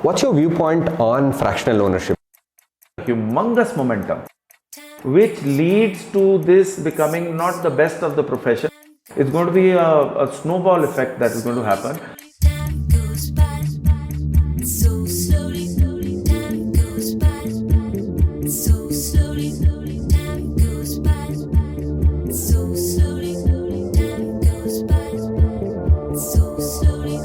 What's your viewpoint on fractional ownership? Humongous momentum, which leads to this becoming not the best of the profession. It's going to be a snowball effect that is going to happen. Time goes by so slowly. Time goes by so slowly. Time goes by so slowly. Time goes by so slowly.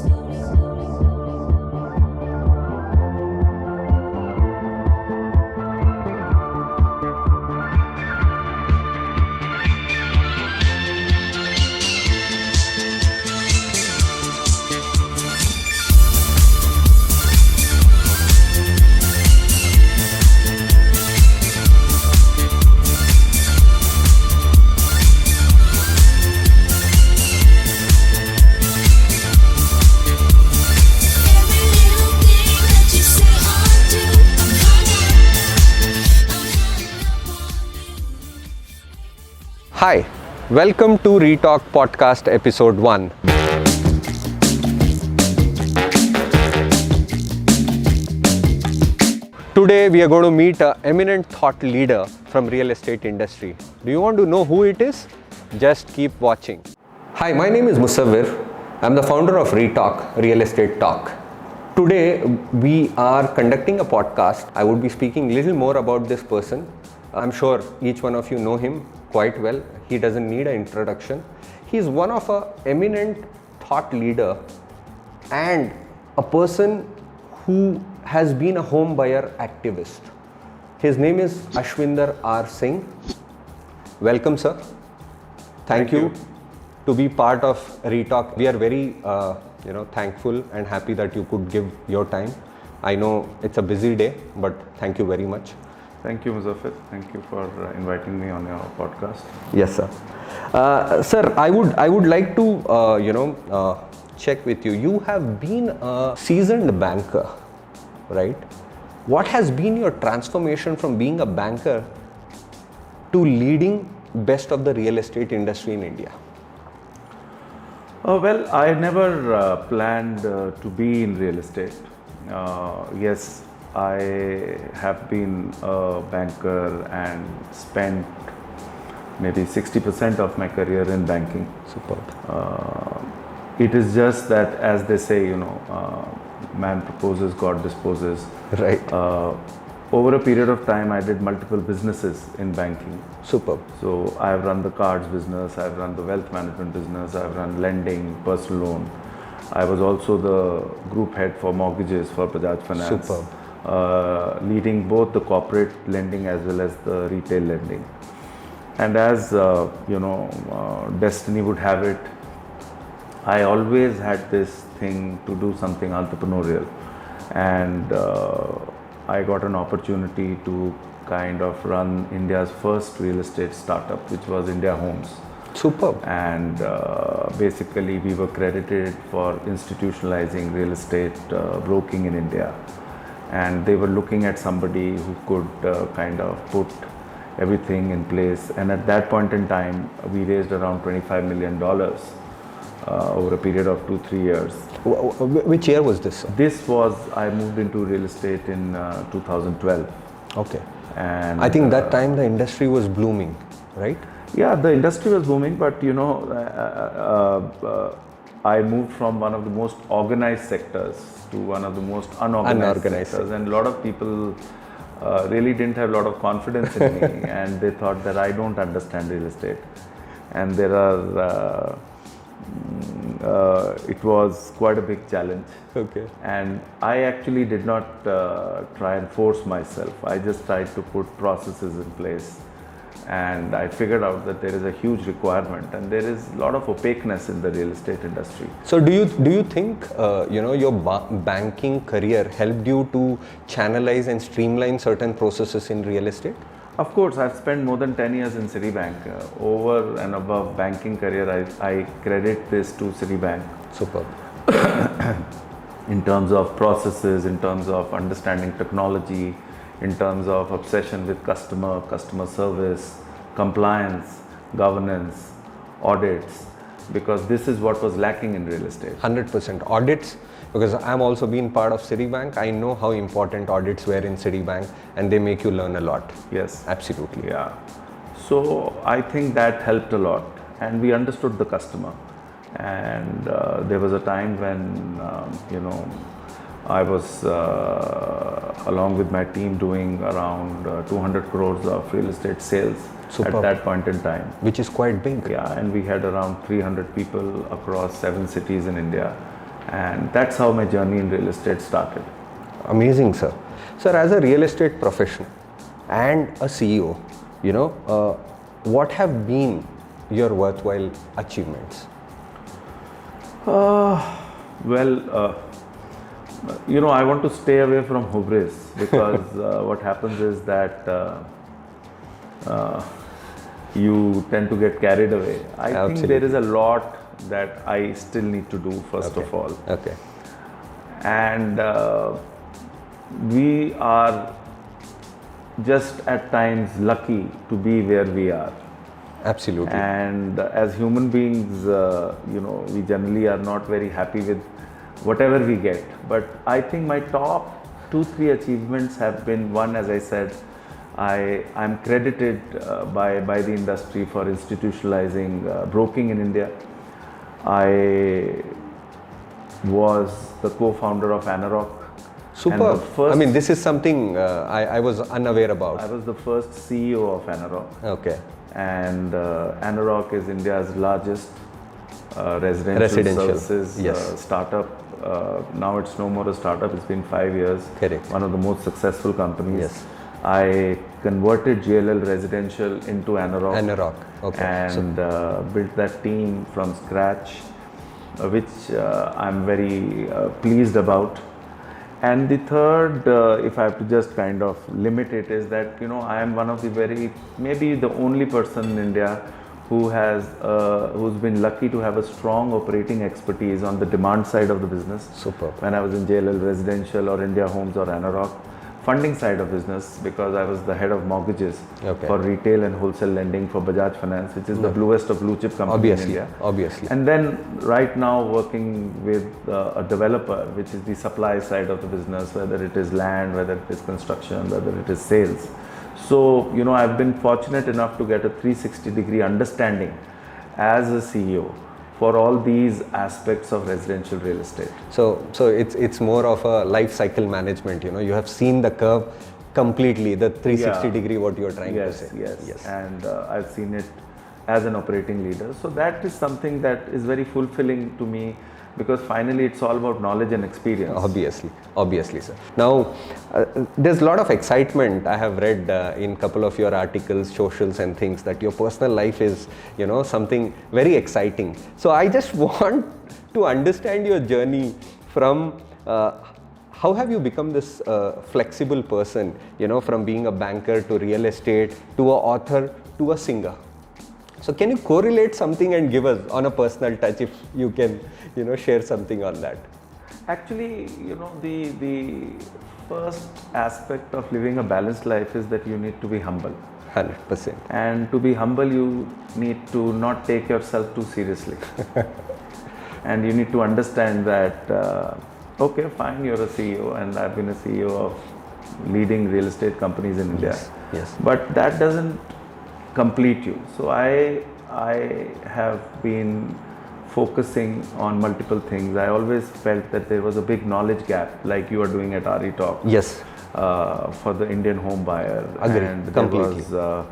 Every little thing that you say or do, I'm hung up on you. Hi, welcome to ReTalk podcast episode 1. Today we are going to meet an eminent thought leader from real estate industry. Do you want to know who it is? Just keep watching. Hi, my name is Musawwir. I'm the founder of ReTalk, Real Estate Talk. Today we are conducting a podcast. I would be speaking a little more about this person. I'm sure each one of you know him quite well. He doesn't need an introduction. He's one of an eminent thought leader and a person who has been a home buyer activist. His name is Ashwinder R Singh. Welcome, sir. Thank you to be part of ReTalk. We are very thankful and happy that you could give your time. I know it's a busy day, but thank you very much. Thank you, Muzaffar. Thank you for inviting me on your podcast. Yes, sir. Sir, I would like to check with you. You have been a seasoned banker, right? What has been your transformation from being a banker to leading best of the real estate industry in India? Well, I never planned to be in real estate. Yes, I have been a banker and spent maybe 60% of my career in banking. Superb. It is just that, as they say, man proposes, God disposes. Right. Over a period of time, I did multiple businesses in banking. Superb. So I've run the cards business, I've run the wealth management business, I've run lending, personal loan. I was also the group head for mortgages for Bajaj Finance. Superb. Leading both the corporate lending as well as the retail lending. And as destiny would have it, I always had this thing to do something entrepreneurial, and I got an opportunity to kind of run India's first real estate startup, which was India Homes. Superb. And basically we were credited for institutionalizing real estate broking in India, and they were looking at somebody who could kind of put everything in place. And at that point in time, we raised around $25 million over a period of 2-3 years. Which year was this, sir? This was, I moved into real estate in 2012. Okay. And I think that time the industry was blooming, right? yeah, the industry was booming, but I moved from one of the most organized sectors to one of the most unorganized sectors, and a lot of people really didn't have a lot of confidence in me, and they thought that I don't understand real estate. And there are it was quite a big challenge. Okay. And I actually did not try and force myself. I just tried to put processes in place, and I figured out that there is a huge requirement and there is a lot of opaqueness in the real estate industry. So do you think your banking career helped you to channelize and streamline certain processes in real estate? Of course, I've spent more than 10 years in Citi Bank. Over and above banking career, I credit this to Citi Bank. Superb. In terms of processes, in terms of understanding technology, in terms of obsession with customer service, compliance, governance, audits, because this is what was lacking in real estate. 100%. Audits Because I'm also been part of Citi Bank. I know how important audits were in Citi Bank, and they make you learn a lot. Yes. Absolutely. Yeah. So I think that helped a lot, and we understood the customer. And there was a time when I was along with my team doing around 200 crores of real estate sales Superb. at that point in time. Which is quite big. Yeah, and we had around 300 people across 7 cities in India, and that's how my journey in real estate started. Amazing, sir. Sir, as a real estate professional and a CEO, what have been your worthwhile achievements? I want to stay away from hubris, because what happens is that you tend to get carried away. I think Absolutely. there is a lot that I still need to do, first of all. Okay. And we are just at times lucky to be where we are. Absolutely. And as human beings, we generally are not very happy with whatever we get. But I think my top 2-3 achievements have been, one, as I said, I'm credited by the industry for institutionalizing broking in India. I was the co-founder of Anarock. Superb. This is something I was unaware about. I was the first CEO of Anarock. Okay. And Anarock is India's largest residential services startup. Now it's no more a startup, it's been 5 years. Correct. One of the most successful companies. Yes. I converted JLL Residential into Anarock. Anarock. Okay. And built that team from scratch, which I'm very pleased about. And the third, if I have to just kind of limit it, is that I am one of the maybe the only person in India who's been lucky to have a strong operating expertise on the demand side of the business. Superb. When I was in JLL Residential or India Homes or Anarock, funding side of business, because I was the head of mortgages for retail and wholesale lending for Bajaj Finance, which is the bluest of blue chip companies in India. Obviously. And then right now working with a developer, which is the supply side of the business, whether it is land, whether it is construction, whether it is sales. So, I've been fortunate enough to get a 360-degree understanding as a CEO for all these aspects of residential real estate. So it's more of a life cycle management. You have seen the curve completely, the 360-degree what you are trying to say. Yes. And I've seen it as an operating leader. So that is something that is very fulfilling to me, because finally it's all about knowledge and experience. Obviously, sir. Now, there's a lot of excitement I have read in a couple of your articles, socials and things, that your personal life is, something very exciting. So I just want to understand your journey from how have you become this flexible person, from being a banker to real estate to an author to a singer. So can you correlate something and give us on a personal touch, if you can, share something on that? Actually, the first aspect of living a balanced life is that you need to be humble. 100%. And to be humble, you need to not take yourself too seriously. And you need to understand that, okay, fine, you're a CEO, and I've been a CEO of leading real estate companies in India. Yes. But that doesn't complete you. So I have been focusing on multiple things. I always felt that there was a big knowledge gap, like you are doing at ReTalk. Yes. For the Indian home buyer. Agree. And Completely. There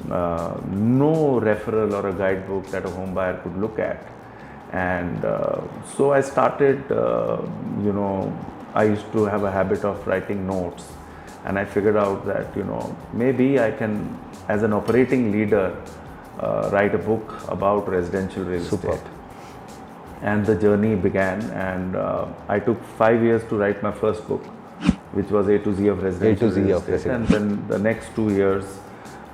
was no referral or a guidebook that a home buyer could look at. And so I started, I used to have a habit of writing notes, and I figured out that, maybe I can, as an operating leader, write a book about residential real estate. And the journey began, and I took 5 years to write my first book, which was A to Z of residential real estate. And then the next 2 years,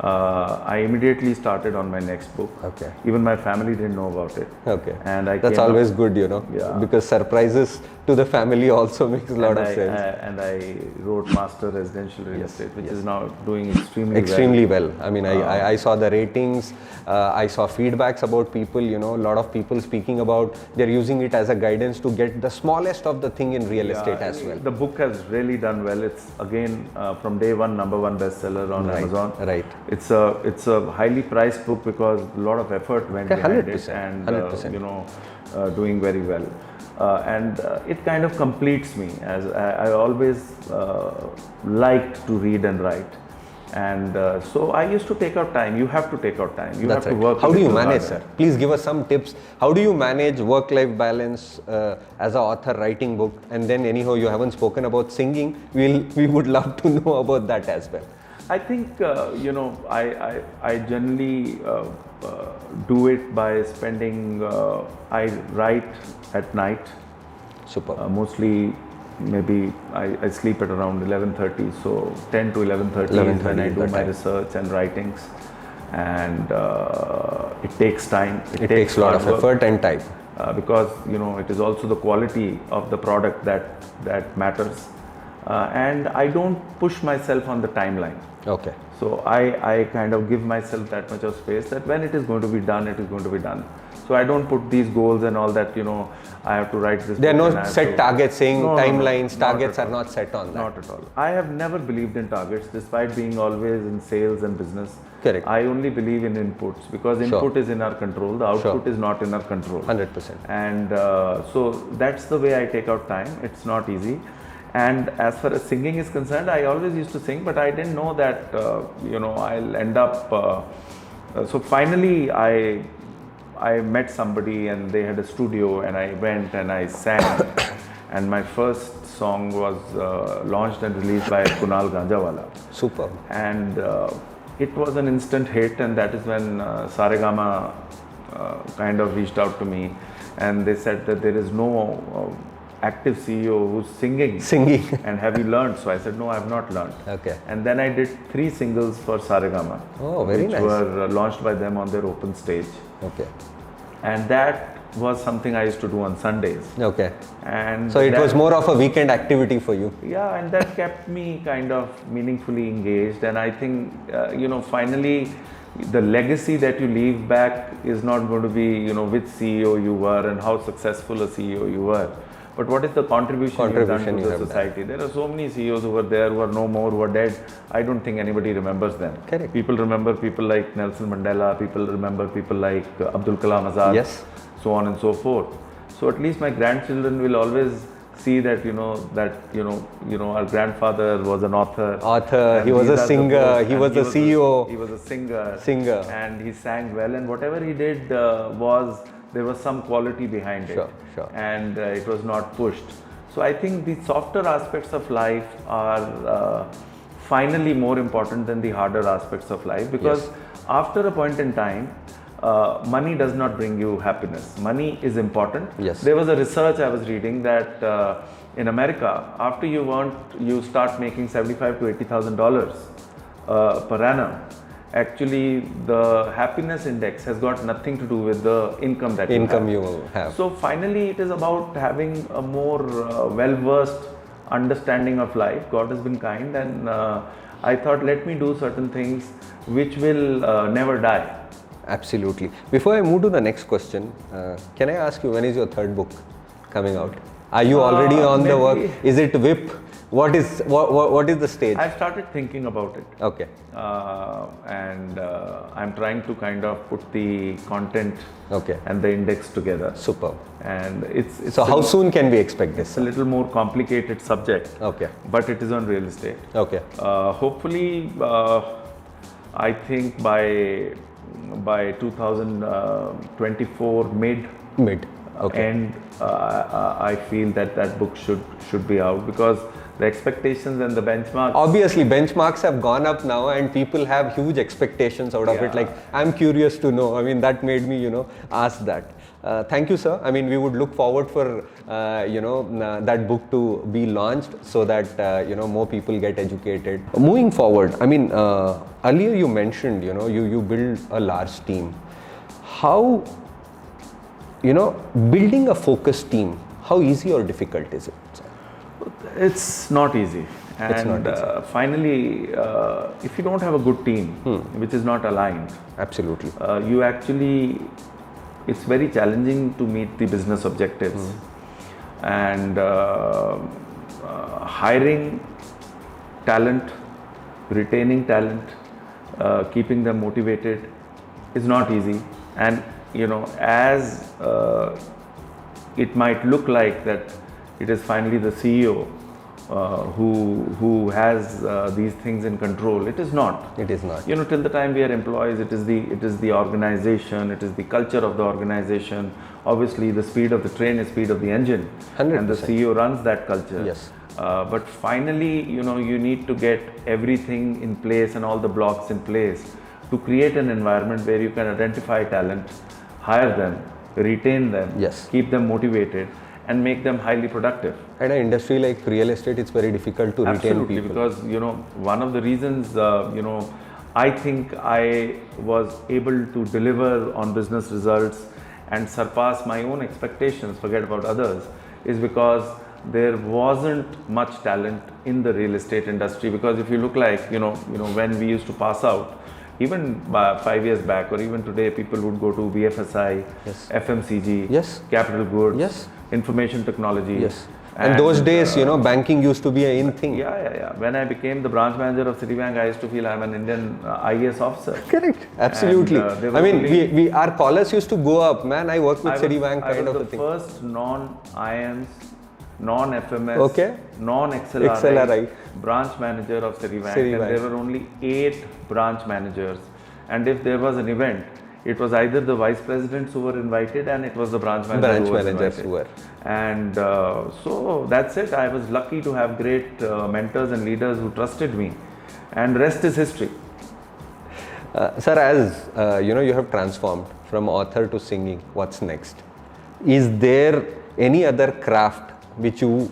I immediately started on my next book. Okay. Even my family didn't know about it. Okay. And I That's came always up- good, you know, Yeah. because surprises to the family also makes a lot of sense. And I wrote Master Residential Real Estate, which is now doing extremely, Extremely well. I mean, I saw the ratings, I saw feedbacks about people, you know, a lot of people speaking about they're using it as a guidance to get the smallest of the thing in real estate as well. The book has really done well. It's again from day one #1 bestseller on Amazon. Right. It's a highly priced book because a lot of effort went Okay, behind 100%, it, and 100%. you know, doing very well. And it kind of completes me, as I always liked to read and write. And so I used to take out time. You have to take out time. You That's have right. to work. How a do you little manage, harder. sir? Please give us some tips. How do you manage work-life balance as an author writing book? And then anyhow, you haven't spoken about singing. We would love to know about that as well. I think you know, I generally do it by spending. I write at night. Super. Mostly, maybe I sleep at around 11:30. So 10 to 11:30 is when I 11:30 do that my time. research and writings, and it takes time. It takes a lot hard of work. effort and time. Because you know, it is also the quality of the product that matters, and I don't push myself on the timeline. Okay. So I kind of give myself that much of space that when it is going to be done, it is going to be done. So I don't put these goals and all that, you know, I have to write this. There are book and no I have set to- targets saying No, timelines, not targets at are all. not set on that. Not at all. I have never believed in targets despite being always in sales and business. Correct. I only believe in inputs because Sure. input is in our control, the output is not in our control. 100%. And so that's the way I take out time. It's not easy. And as far as singing is concerned, I always used to sing, but I didn't know that, you know, I'll end up. So finally, I met somebody and they had a studio, and I went and I sang. And my first song was launched and released by Kunal Ganjawala. Super. And it was an instant hit, and that is when Saregama kind of reached out to me, and they said that there is no active CEO who's singing. Singing. And have you learned? So I said, no, I have not learned. Okay. And then I did 3 singles for Saregama, Oh, very which nice. were launched by them on their open stage. Okay. And that was something I used to do on Sundays. Okay. And So it that- was more of a weekend activity for you. Yeah, and that kept me kind of meaningfully engaged. And I think, you know, finally, the legacy that you leave back is not going to be, you know, which CEO you were and how successful a CEO you were, but what is the contribution you have Contribution done you to have the done. society. There are so many CEOs who were there, who are no more, who are dead. I don't think anybody remembers them. Correct. People remember people like Nelson Mandela, people remember people like Abdul Kalam Azad, Yes. so on and so forth. So at least my grandchildren will always see that, you know, our grandfather was an author. And He was these a are the singer, books, he and was a CEO. He was a singer. Singer. And he sang well, and whatever he did there was some quality behind it. Sure, sure. And it was not pushed. So I think the softer aspects of life are finally more important than the harder aspects of life, because after a point in time, money does not bring you happiness. Money is important. Yes. There was a research I was reading that in America, after you start making $75,000 to $80,000 per annum. Actually, the happiness index has got nothing to do with the income that Income you you have. So finally, it is about having a more well-versed understanding of life. God has been kind, and I thought, let me do certain things which will never die. Absolutely. Before I move to the next question, can I ask you, when is your third book coming out? Are you already on the work? maybe. Is it WIP? What is the stage? I've started thinking about it. Okay. And I'm trying to kind of put the content Okay. and the index together. Superb. And it's So how soon can we expect this? it's a little more complicated subject, Okay. but it is on real estate. Okay. Hopefully, I think by 2024 mid Okay. end, I feel that book should be out, because the expectations and the benchmarks. Obviously, benchmarks have gone up now, and people have huge expectations out of it. Yeah. Like, I'm curious to know. I mean, that made me, ask that. Thank you, sir. I mean, we would look forward for that book to be launched so that more people get educated. Moving forward, I mean, earlier you mentioned you build a large team. How building a focused team, how easy or difficult is it, sir? It's not easy. And It's not easy. finally, if you don't have a good team, which is not aligned, Absolutely. you actually, it's very challenging to meet the business objectives. And hiring talent, retaining talent, keeping them motivated is not easy. And as it might look like that it is finally the CEO who has these things in control, it is not. It is not. Till the time we are employees, it is the organization, it is the culture of the organization. Obviously, the speed of the train is speed of the engine, 100%. and the CEO runs that culture. Yes. But finally, you need to get everything in place and all the blocks in place to create an environment where you can identify talent, hire them, retain them, Yes. keep them motivated, and make them highly productive. At an industry like real estate, it's very difficult to retain Absolutely, people. because one of the reasons I think I was able to deliver on business results and surpass my own expectations, forget about others, is because there wasn't much talent in the real estate industry. Because if you look like when we used to pass out, even 5 years back or even today, people would go to BFSI, Yes. FMCG, Yes. capital goods, Yes. information technology. Yes. And those days, banking used to be a in thing. Yeah. When I became the branch manager of Citi Bank, I used to feel I'm an Indian IAS officer. Correct. Absolutely. And, there I was mean, only- our callers used to go up, man, I work with I Citi was- Bank kind I of was a the thing. first non-IAMS, non-FMS, Okay. non-XLRI XLRI. branch manager of Citi Bank. Citi And Bank. there were only 8 branch managers. And if there was an event, it was either the vice presidents who were invited and it was the branch manager Branch who was managers invited. who were. And so that's it. I was lucky to have great mentors and leaders who trusted me. And rest is history. Sir, as you have transformed from author to singing, what's next? Is there any other craft which you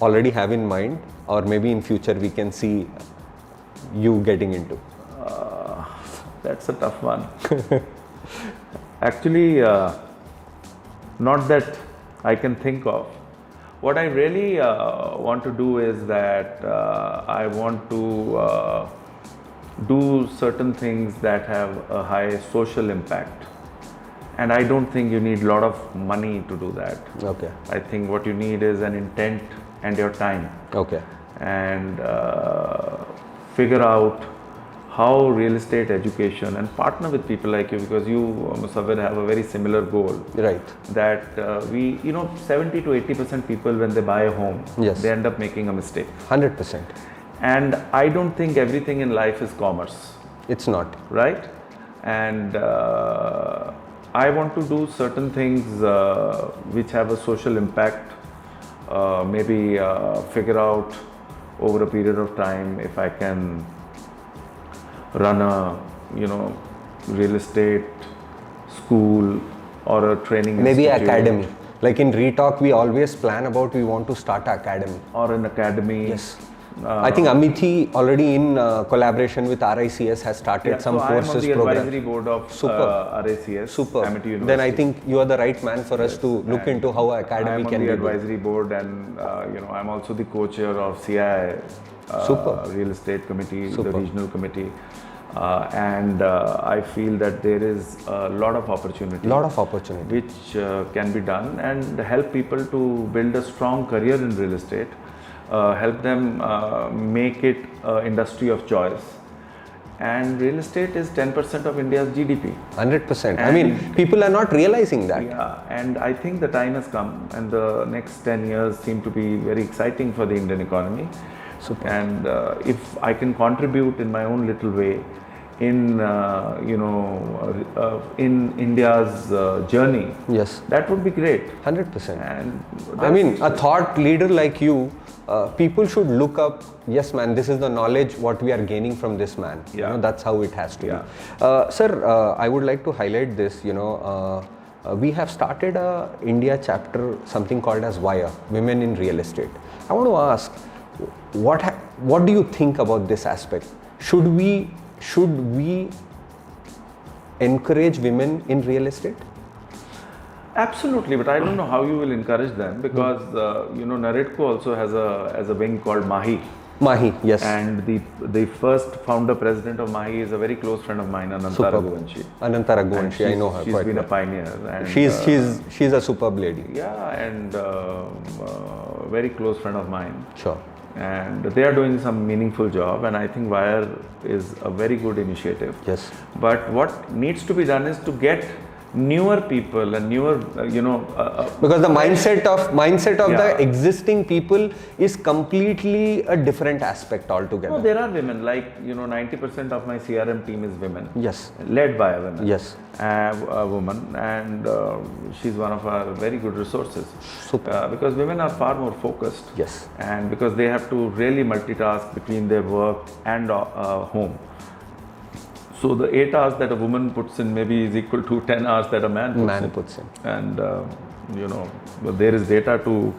already have in mind, or maybe in future we can see you getting into? That's a tough one. Actually, not that I can think of. What I really want to do is that I want to do certain things that have a high social impact. And I don't think you need a lot of money to do that. Okay. I think what you need is an intent and your time. Okay. And figure out how real estate education, and partner with people like you, because you, Musawwir, have a very similar goal. Right. That 70 to 80% people, when they buy a home, Yes. they end up making a mistake. 100%. And I don't think everything in life is commerce, It's not. right? And I want to do certain things which have a social impact. Maybe figure out over a period of time if I can run a real estate school or a training Maybe institute, academy. Like in ReTalk, we always plan about we want to start an academy. or an academy. Yes. I think Amithi already in collaboration with RICS has started Yeah, some so courses I am on the program. advisory board of Super. RACS, Super. Amity University. Then I think you are the right man for us to look into how an I academy am on can the be built. advisory board, and I'm also the co-chair of CII Super. Real Estate Committee, Super. the regional committee, and I feel that there is a lot of opportunity. Lot of opportunity. Which can be done and help people to build a strong career in real estate, help them make it an industry of choice. And real estate is 10% of India's GDP. 100%. I mean, people are not realizing that. Yeah, and I think the time has come, and the next 10 years seem to be very exciting for the Indian economy. Super. And if I can contribute in my own little way in in India's journey, Yes. that would be great. 100%. And I mean, a thought leader like you, people should look up, yes man, this is the knowledge what we are gaining from this man. Yeah. That's how it has to Yeah. be. Sir, I would like to highlight this, we have started a India chapter, something called as WIRE, Women in Real Estate. I want to ask, what do you think about this aspect? Should we encourage women in real estate? Absolutely, but I don't know how you will encourage them because Naredco also has a wing called Mahi. Mahi, yes. And the first founder president of Mahi is a very close friend of mine, Ananta Superb. Raghuvanshi. Ananta Raghuvanshi, I know her She's quite been well. a pioneer. And, She's a superb lady. yeah, and very close friend of mine. Sure. And they are doing some meaningful job, and I think WIRE is a very good initiative. Yes. But what needs to be done is to get newer people and newer, Because the mindset of Yeah. the existing people is completely a different aspect altogether. no, there are women, like 90% of my CRM team is women. Yes. Led by a woman. Yes. A woman, and she's one of our very good resources. Super. Because women are far more focused. Yes. And because they have to really multitask between their work and home. So the 8 hours that a woman puts in maybe is equal to 10 hours that a man puts in. And but there is data to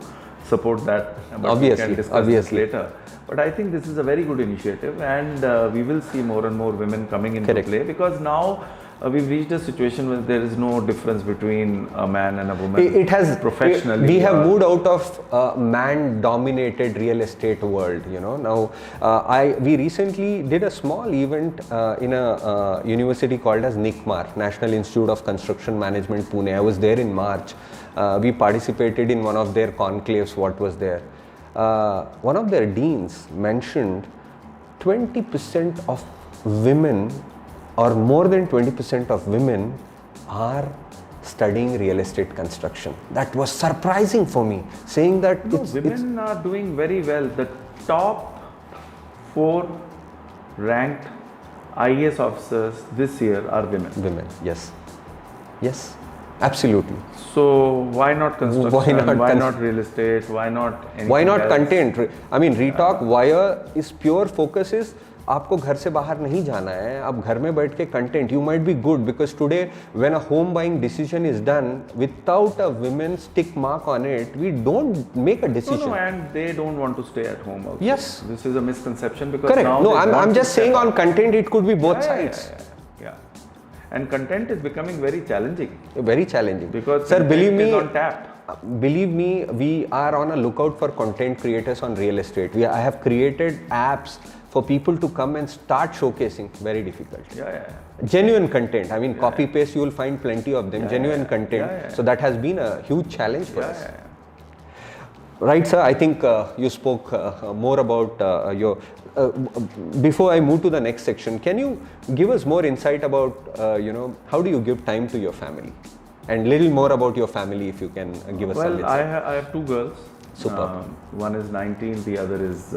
support that. But Obviously, we can discuss obviously. this later. But I think this is a very good initiative, and we will see more and more women coming into Correct. play, because now we've reached a situation where there is no difference between a man and a woman. It has professionally. We have moved out of man-dominated real estate world. Now we recently did a small event in a university called as NICMAR, National Institute of Construction Management, Pune. I was there in March. We participated in one of their conclaves. What was there? One of their deans mentioned 20% of women, or more than 20% of women, are studying real estate construction. That was surprising for me, saying that Women are doing very well. The top 4 ranked IAS officers this year are women. women. Yes, yes, absolutely. So why not construction? Why not not real estate? Why not anything Why not else? content? I mean, ReTalk WIRE is pure focus is आपको घर से बाहर नहीं जाना है, आप घर में बैठ के content. You might be good because today when a home buying decision is done without a women's tick mark on it, we don't make a decision. No, and they don't want to stay at home also. Yes. This is a misconception because Correct. now No, they I'm want to just step saying on up. content it could be both Yeah, sides. Yeah. And content is becoming very challenging Very challenging. because Sir, believe content me, is on tap. Believe me, we are on a lookout for content creators on real estate. I have created apps for people to come and start showcasing. Very difficult. Yeah. Genuine content. I mean, copy paste, you will find plenty of them. Genuine content. Yeah. So that has been a huge challenge for us. Yeah. Right, sir. I think you spoke more about your. Before I move to the next section, can you give us more insight about how do you give time to your family, and little more about your family if you can give us some Well, insight. I have 2 girls. Super. One is 19, the other is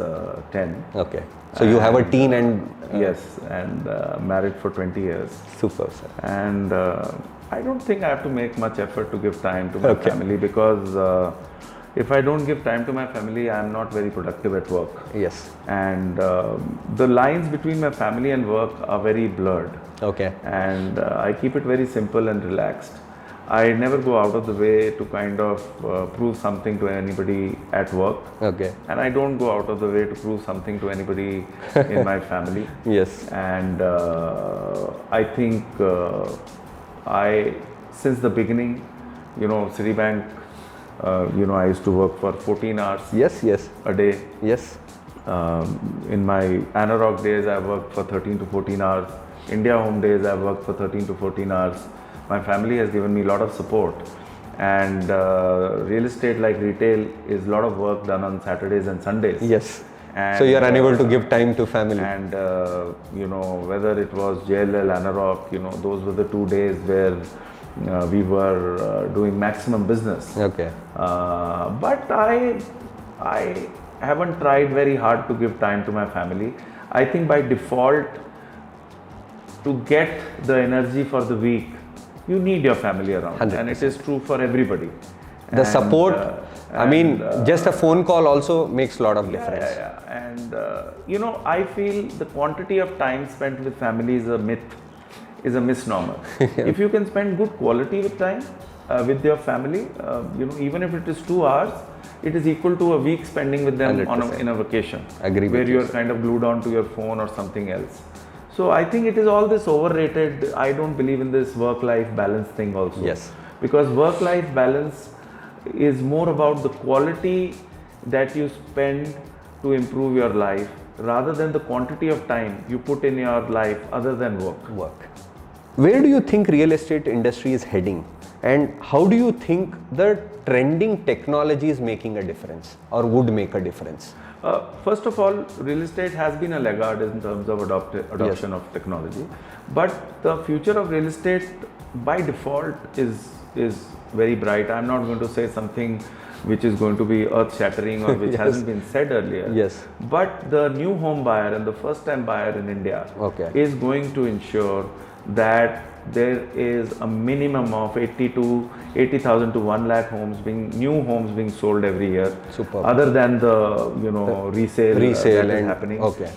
10. Okay. So you have a teen and Yes, and married for 20 years. super, sir. And I don't think I have to make much effort to give time to my Okay. family, because if I don't give time to my family, I am not very productive at work. Yes. And the lines between my family and work are very blurred. Okay. And I keep it very simple and relaxed. I never go out of the way to kind of prove something to anybody at work. Okay. And I don't go out of the way to prove something to anybody in my family. Yes. And I think since the beginning, Citi Bank, I used to work for 14 hours Yes. Yes. a day. Yes. In my Anarock days, I worked for 13 to 14 hours. India Home days, I worked for 13 to 14 hours. My family has given me a lot of support. And real estate, like retail, is a lot of work done on Saturdays and Sundays. Yes. And, So you are unable to give time to family. And whether it was JLL, Anarock, those were the 2 days where we were doing maximum business. Okay. But I haven't tried very hard to give time to my family. I think by default, to get the energy for the week, you need your family around, 100%. and it is true for everybody. The support, just a phone call also makes a lot of difference. Yeah. And I feel the quantity of time spent with family is a myth, is a misnomer. If you can spend good quality with time, with your family, even if it is 2 hours, it is equal to a week spending with them 100%. in a vacation. Agree where with you you, are kind of glued on to your phone or something else. So I think it is all this overrated. I don't believe in this work-life balance thing also. Yes. Because work-life balance is more about the quality that you spend to improve your life rather than the quantity of time you put in your life other than work. Where do you think real estate industry is heading, and how do you think the trending technology is making a difference or would make a difference? First of all, real estate has been a laggard in terms of adoption of technology, but the future of real estate by default is very bright. I'm not going to say something which is going to be earth-shattering or which hasn't been said earlier. Yes. But the new home buyer and the first-time buyer in India Okay. is going to ensure that there is a minimum of 80,000 to 1 lakh new homes being sold every year. Superb. Other than the resale that is and happening. okay.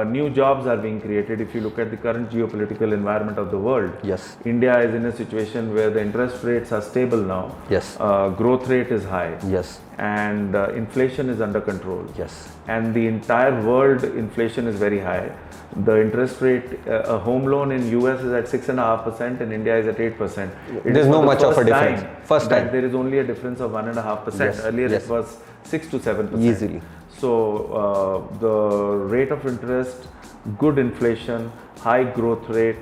New jobs are being created. If you look at the current geopolitical environment of the world, Yes. India is in a situation where the interest rates are stable now. Yes. Growth rate is high. Yes. And inflation is under control. Yes. And the entire world inflation is very high. The interest rate, a home loan in US is at 6.5%, and India is at 8%. There's no much of a difference. First time. There is only a difference of 1.5%. Yes, Earlier yes. it was 6 to 7%. Easily. So the rate of interest, good inflation, high growth rate,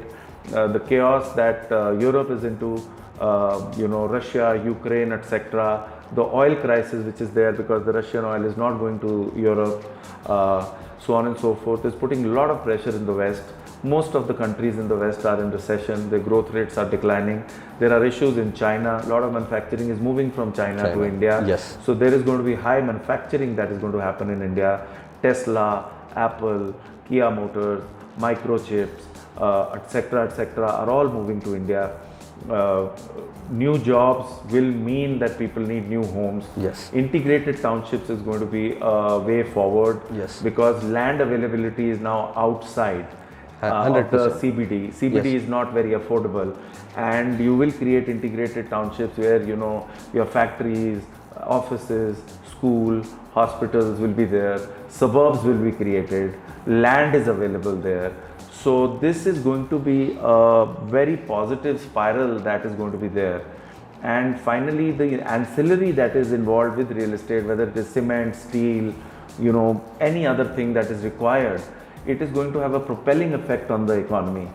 the chaos that Europe is into, Russia, Ukraine, etc. The oil crisis which is there because the Russian oil is not going to Europe, so on and so forth, is putting a lot of pressure in the West. Most of the countries in the West are in recession, their growth rates are declining. There are issues in China, a lot of manufacturing is moving from China to India. Yes. So there is going to be high manufacturing that is going to happen in India. Tesla, Apple, Kia Motors, microchips, etc. are all moving to India. New jobs will mean that people need new homes. Yes. Integrated townships is going to be a way forward. Yes. Because land availability is now outside of 100%. the CBD. CBD Yes. is not very affordable, and you will create integrated townships where your factories, offices, school, hospitals will be there. Suburbs will be created. Land is available there. So this is going to be a very positive spiral that is going to be there. And finally, the ancillary that is involved with real estate, whether it is cement, steel, any other thing that is required, it is going to have a propelling effect on the economy.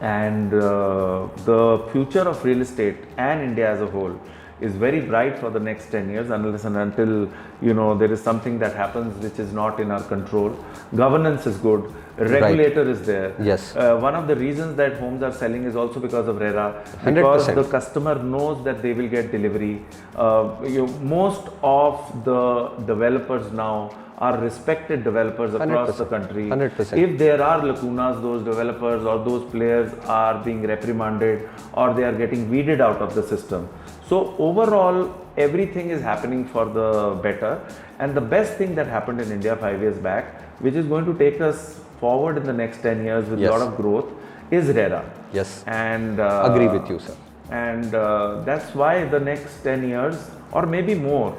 And the future of real estate and India as a whole is very bright for the next 10 years unless and until there is something that happens which is not in our control. Governance is good, regulator is there. Yes. One of the reasons that homes are selling is also because of RERA, because 100%. the customer knows that they will get delivery. Most of the developers now are respected developers across 100%. the country. 100%. If there are lacunas, those developers or those players are being reprimanded or they are getting weeded out of the system. So overall, everything is happening for the better. And the best thing that happened in India 5 years back, which is going to take us forward in the next 10 years with a Yes. lot of growth, is RERA. Yes. And Agree with you, sir. And that's why the next 10 years or maybe more,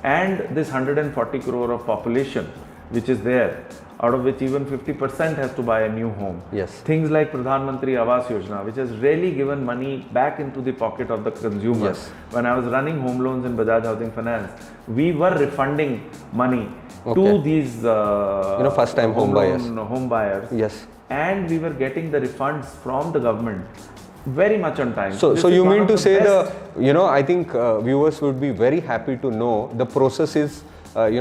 and this 140 crore of population which is there, out of which even 50% has to buy a new home. Yes. Things like Pradhan Mantri Awas Yojana, which has really given money back into the pocket of the consumer. Yes. When I was running home loans in Bajaj Housing Finance, we were refunding money Okay. to these first-time home buyers. home buyers. Yes. And we were getting the refunds from the government very much on time. So This you is one mean of to the say best- I think viewers would be very happy to know the process is,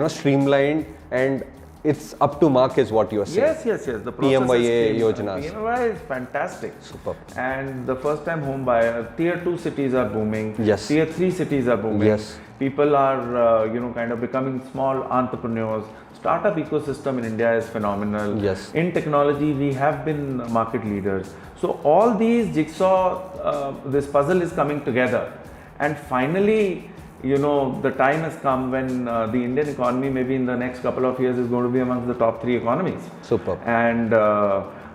streamlined and it's up to mark is what you are saying. Yes. The process PMYA is yojanas. PMYA is fantastic. Superb. And the first time home buyer, tier 2 cities are booming. Yes. Tier 3 cities are booming. Yes. People are, kind of becoming small entrepreneurs. Startup ecosystem in India is phenomenal. Yes. In technology, we have been market leaders. So all these this puzzle is coming together. And finally, the time has come when the Indian economy, maybe in the next couple of years, is going to be amongst the top 3 economies. Superb. And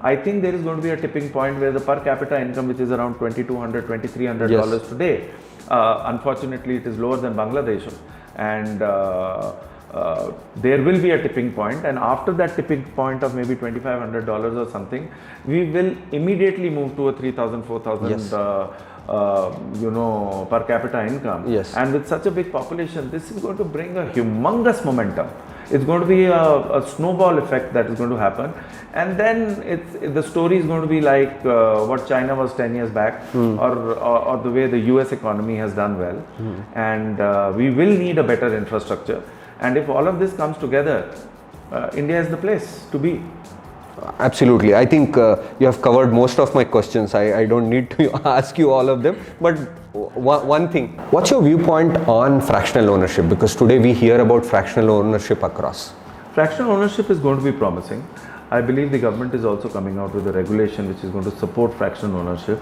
I think there is going to be a tipping point where the per capita income, which is around $2,200, $2,300 Yes. today, unfortunately it is lower than Bangladesh, and there will be a tipping point, and after that tipping point of maybe $2,500 or something, we will immediately move to a 3,000, 4,000 Yes. per capita income. Yes. And with such a big population, this is going to bring a humongous momentum. It's going to be a snowball effect that is going to happen, and then the story is going to be like what China was 10 years back, or the way the US economy has done well, and we will need a better infrastructure. And if all of this comes together, India is the place to be. Absolutely. I think you have covered most of my questions. I don't need to ask you all of them. But one thing, what's your viewpoint on fractional ownership? Because today we hear about fractional ownership across. Fractional ownership is going to be promising. I believe the government is also coming out with a regulation which is going to support fractional ownership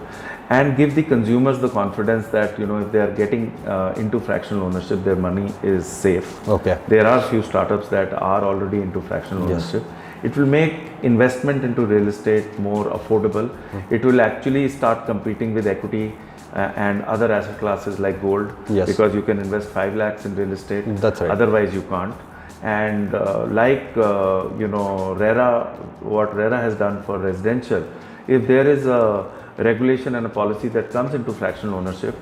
and give the consumers the confidence that, if they are getting into fractional ownership, their money is safe. Okay. There are few startups that are already into fractional ownership. It will make investment into real estate more affordable. It will actually start competing with equity and other asset classes like gold, Yes. because you can invest 5 lakhs in real estate. That's right. Otherwise you can't. And RERA, what RERA has done for residential, if there is a regulation and a policy that comes into fractional ownership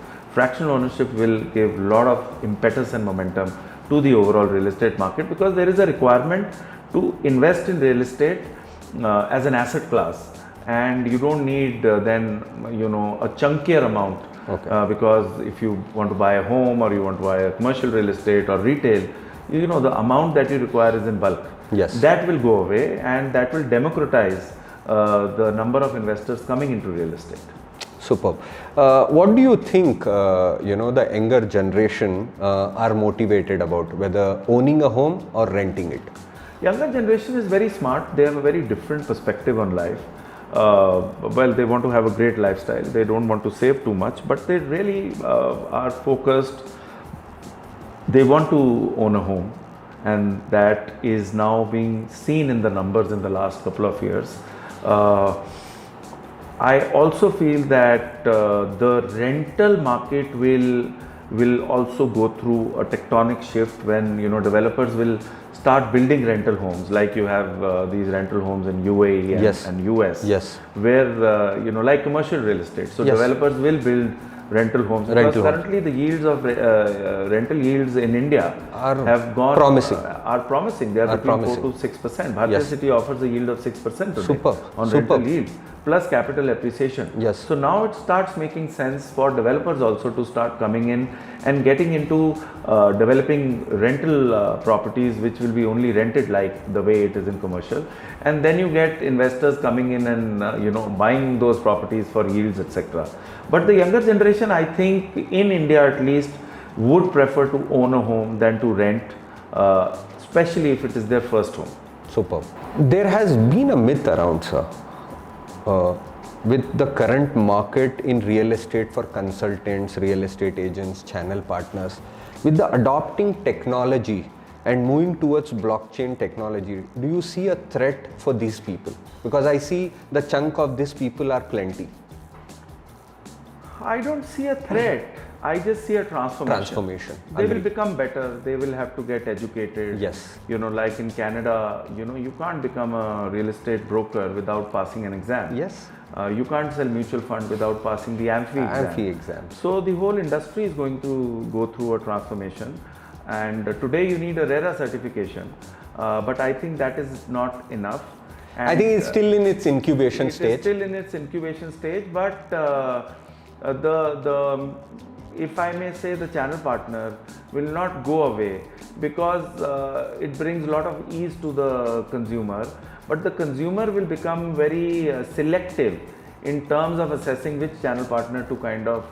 will give a lot of impetus and momentum to the overall real estate market, because there is a requirement to invest in real estate as an asset class, and you don't need then a chunkier amount. Okay. Because if you want to buy a home, or you want to buy a commercial real estate or retail, the amount that you require is in bulk. Yes. That will go away, and that will democratize the number of investors coming into real estate. Superb. What do you think, the younger generation are motivated about, whether owning a home or renting it? Younger generation is very smart. They have a very different perspective on life. Well, they want to have a great lifestyle. They don't want to save too much, but they really are focused. They want to own a home, and that is now being seen in the numbers in the last couple of years. I also feel that the rental market will also go through a tectonic shift when developers will start building rental homes, like you have these rental homes in UAE and, Yes. and US, Yes. where like commercial real estate. So Yes. developers will build rental homes, because Rental homes. currently the yields of rental yields in India Are have gone promising. Are promising. They are between promising. 4 to 6%. Bhartiya Yes. City offers a yield of 6% today Superb. on Superb. rental yield, plus capital appreciation. Yes. So now it starts making sense for developers also to start coming in and getting into developing rental properties, which will be only rented like the way it is in commercial, and then you get investors coming in and buying those properties for yields, etc. But the younger generation, I think in India at least, would prefer to own a home than to rent, especially if it is their first home. Superb. There has been a myth around, sir, with the current market in real estate for consultants, real estate agents, channel partners, with the adopting technology and moving towards blockchain technology, do you see a threat for these people? Because I see the chunk of these people are plenty. I don't see a threat. I just see a transformation. They will Agreed. become better. They will have to get educated. Yes. Like in Canada, you can't become a real estate broker without passing an exam. Yes. You can't sell mutual fund without passing the AMFI exam. AMFI exam. So the whole industry is going to go through a transformation. And today you need a RERA certification. But I think that is not enough. And I think it's still in its incubation it stage. is still in its incubation stage, but if I may say, the channel partner will not go away, because it brings a lot of ease to the consumer, but the consumer will become very selective in terms of assessing which channel partner to kind of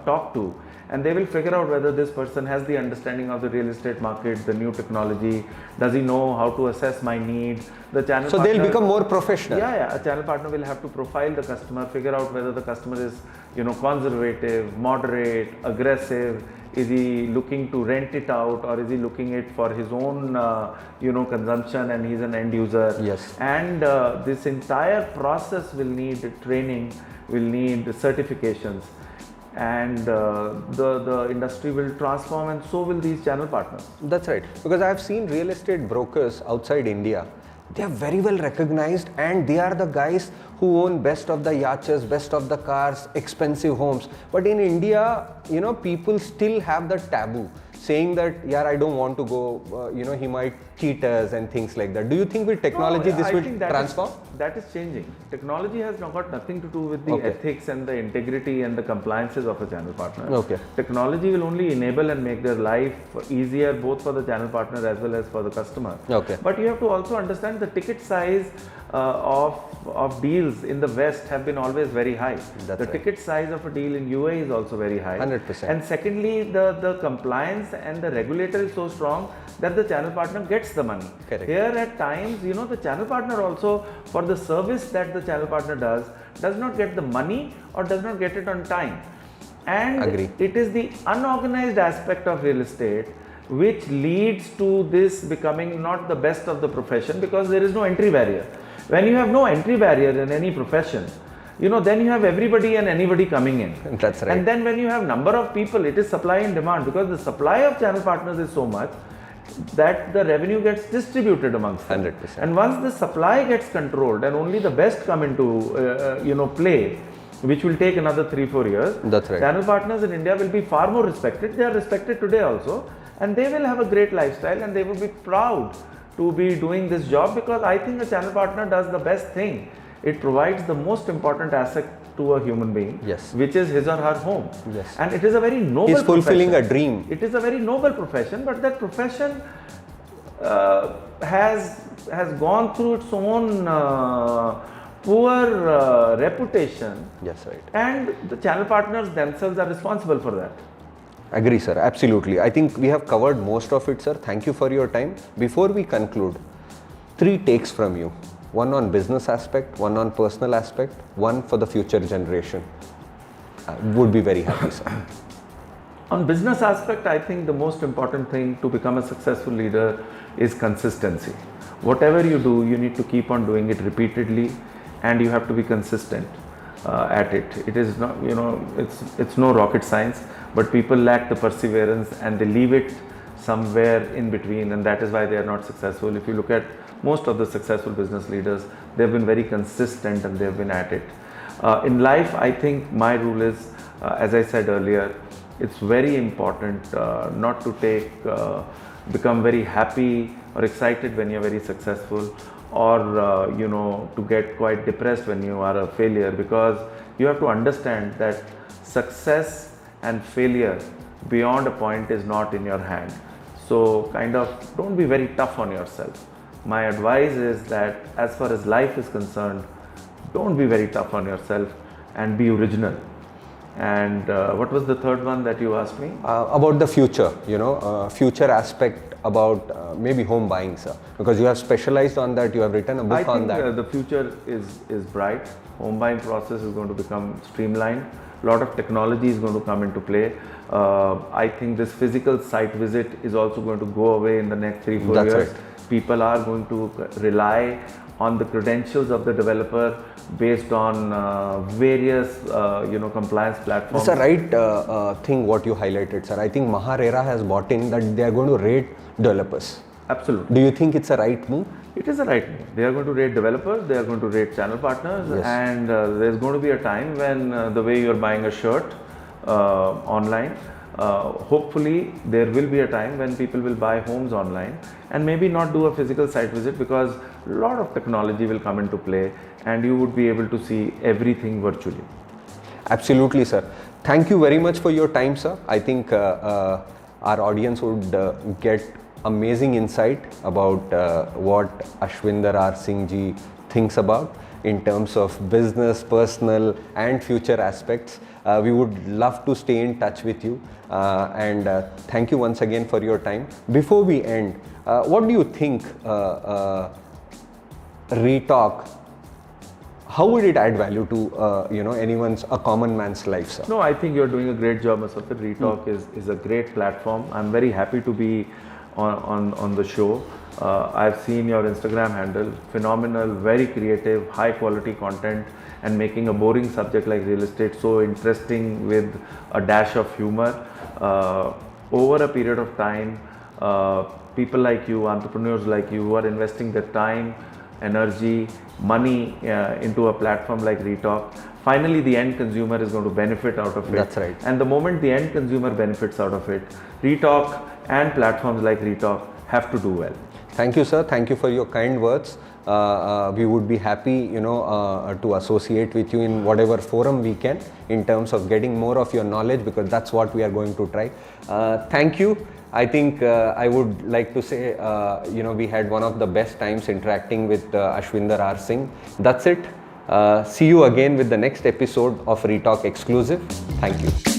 talk to, and they will figure out whether this person has the understanding of the real estate market, the new technology, does he know how to assess my needs. The channel So partner, they'll become more professional. yeah, a channel partner will have to profile the customer, figure out whether the customer is conservative, moderate, aggressive, Is he looking to rent it out, or is he looking it for his own consumption, and he's an end user? Yes. And this entire process will need training, will need certifications, and the industry will transform, and so will these channel partners. That's right, because I have seen real estate brokers outside India. They are very well recognized, and they are the guys who own best of the yachts, best of the cars, expensive homes. But in India, people still have the taboo, saying that, yeah, I don't want to go, he might cheat us and things like that. Do you think with technology this will transform? That is changing. Technology has got nothing to do with the Okay. ethics and the integrity and the compliances of a channel partner. Okay. Technology will only enable and make their life easier, both for the channel partner as well as for the customer. Okay. But you have to also understand the ticket size of deals in the West have been always very high. That's the right. ticket size of a deal in UAE is also very high. 100%. And secondly, the compliance and the regulator is so strong that the channel partner gets the money. Correct. Here at times, the channel partner also, for the service that the channel partner does not get the money or does not get it on time. And Agree. it is the unorganized aspect of real estate which leads to this becoming not the best of the profession, because there is no entry barrier. When you have no entry barrier in any profession, then you have everybody and anybody coming in. That's right. And then when you have number of people, it is supply and demand, because the supply of channel partners is so much that the revenue gets distributed amongst them. 100%. And once the supply gets controlled and only the best come into play, which will take another 3-4 years, That's right. channel partners in India will be far more respected. They are respected today also, and they will have a great lifestyle, and they will be proud to be doing this job, because I think a channel partner does the best thing. It provides the most important asset to a human being, Yes. which is his or her home. Yes. And it is a very noble He's fulfilling profession. a dream. It is a very noble profession, but that profession has gone through its own poor reputation, Yes, right. and the channel partners themselves are responsible for that. Agree, sir. Absolutely. I think we have covered most of it, sir. Thank you for your time. Before we conclude, 3 takes from you. One on business aspect, one on personal aspect, one for the future generation. Would be very happy, sir. On business aspect, I think the most important thing to become a successful leader is consistency. Whatever you do, you need to keep on doing it repeatedly, and you have to be consistent at it. It is not, it's no rocket science, but people lack the perseverance and they leave it somewhere in between, and that is why they are not successful. If you look at most of the successful business leaders, they have been very consistent and they have been at it. In life, I think my rule is, as I said earlier, it's very important not to become very happy or excited when you're very successful, or to get quite depressed when you are a failure, because you have to understand that success and failure beyond a point is not in your hand. So kind of don't be very tough on yourself. My advice is that as far as life is concerned, don't be very tough on yourself and be original. And what was the third one that you asked me? About the future, future aspect about maybe home buying, sir. Because you have specialized on that, you have written a book on that. I think the future is bright. Home buying process is going to become streamlined. A lot of technology is going to come into play. I think this physical site visit is also going to go away in the next 3-4 That's years. right. People are going to rely on the credentials of the developer based on various compliance platforms. It's a right thing what you highlighted, sir. I think Maharera has bought in that they are going to rate developers. Absolutely. Do you think it's a right move? It is a right move. They are going to rate developers, they are going to rate channel partners, Yes. and there's going to be a time when the way you're buying a shirt online, hopefully there will be a time when people will buy homes online and maybe not do a physical site visit, because a lot of technology will come into play and you would be able to see everything virtually. Absolutely, sir. Thank you very much for your time, sir. I think our audience would get amazing insight about what Ashwinder R Singh ji thinks about in terms of business, personal and future aspects. We would love to stay in touch with you, and thank you once again for your time. Before we end, what do you think ReTalk, how would it add value to a common man's life, sir? No, I think you're doing a great job, Mustafa. ReTalk is a great platform. I'm very happy to be on the show. I've seen your Instagram handle, phenomenal, very creative, high quality content, and making a boring subject like real estate so interesting with a dash of humor. Over a period of time, people like you, entrepreneurs like you, who are investing their time, energy, money into a platform like ReTalk, finally the end consumer is going to benefit out of it. That's right. And the moment the end consumer benefits out of it, ReTalk and platforms like ReTalk have to do well. Thank you, sir. Thank you for your kind words. We would be happy, to associate with you in whatever forum we can in terms of getting more of your knowledge, because that's what we are going to try. Thank you. I think I would like to say, we had one of the best times interacting with Ashwinder R Singh. That's it. See you again with the next episode of ReTalk Exclusive. Thank you.